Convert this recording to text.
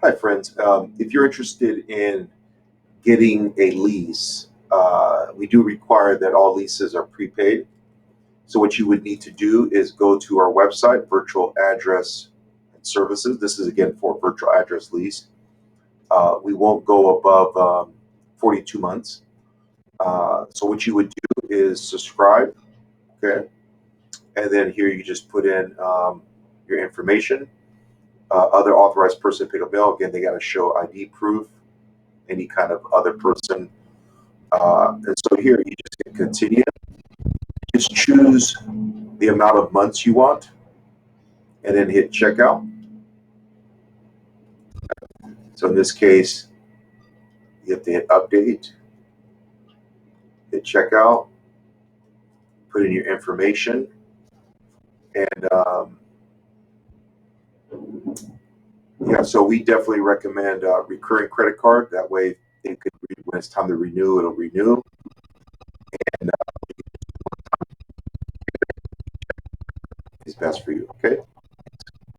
Hi, friends. If you're interested in getting a lease, we do require that all leases are prepaid. So what you would need to do is go to our website, virtual address and services. This is again for virtual address lease. We won't go above 42 months. So what you would do is subscribe, okay? And then here you just put in your information. Other authorized person to pick up mail. Again, they got to show ID proof, any kind of other person. And so here you just hit continue. Just choose the amount of months you want and then hit checkout. So in this case, you have to hit update, hit checkout, put in your information, and yeah, so we definitely recommend recurring credit card. That way, it could when it's time to renew, it'll renew, and it's best for you. Okay.